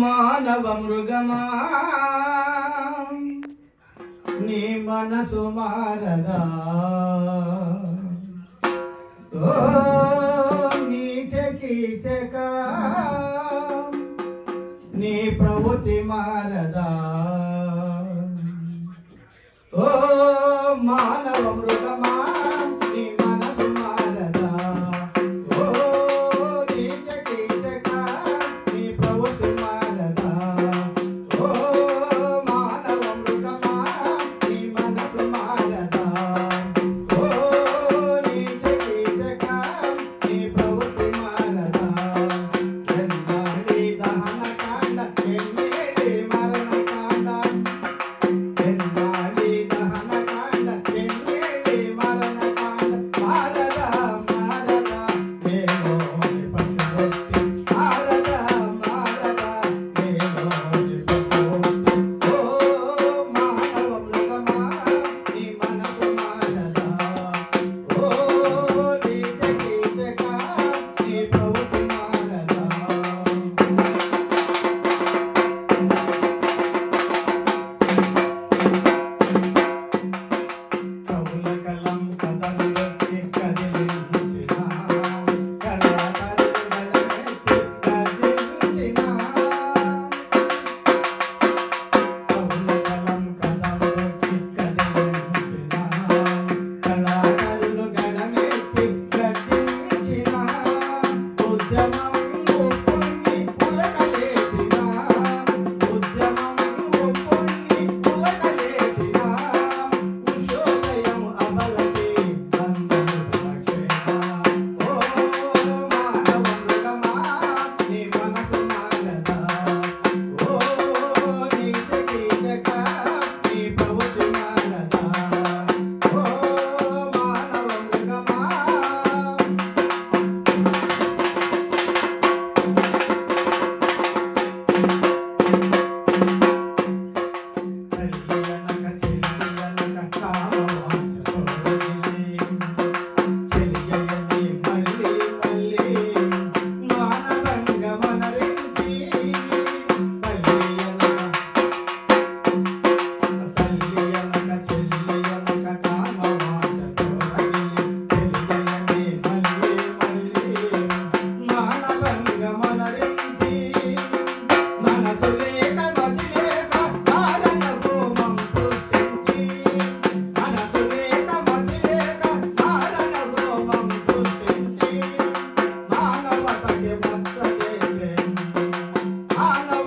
మానవ మృగమా నీ మనసు మారదా ఓ నీచ కీచక నీ ప్రవృత్తి మారదా ఓ మానవ మృగమా నీ మనసు మారదా ఓ నీచ కీచక నీ ప్రవృత్తి మారదా ఓ మానవ మృగమా నీ మనసు మారదా ఓ నీచ కీచక నీ ప్రవృత్తి మారదా ఎన్నాడి దహన కాండ ఎన్నేడి మరణ కాండ ఎన్నాడి దహన కాండ ఎన్నేడి మరణ కాండ మారదా మారదా నేనోని పట్టుబట్టి మారదా మారదా నేనోని పట్టుబట్టి ఓ మానవ మృగమా నీ మనసు మారదా ఓ నీచ కీచక నీ ప్రవృత్తి మారదా కవుల కలం కదలెత్తి కదిలించిన కళాకారులు గళమెత్తి గర్జించిన కవుల కలం కదలెత్తి కదిలించిన కళాకారులు గళమెత్తి గర్జించిన ఉద్యమం ఉప్పొంగి ఉరకలేసిన ఉద్యమం ఉప్పొంగి ఉరకలేసిన ఉషోదయం అమలకి అందరు రక్షణ ఓ మానవ మృగమా నీ మనసు మారదా ఓ నీచ కీచక నీ ప్రవృత్తి మారదా ఓ మానవ మృగమా తల్లియనక చెల్లియనక కామవాంఛ తొలగి చెలియని మళ్ళీ మళ్ళీ మానవంగ మనరించి తల్లియనక చెల్లియనక కామవాంఛ తొలగి చెలియని మళ్ళీ మళ్ళీ మానవంగ మనరించి మనసు లేక మతి లేక కారణ రూపం సృష్టించి మనసు లేక మతి లేక కారణ రూపం సృష్టించి మానవతకి భక్త చేసే మానవ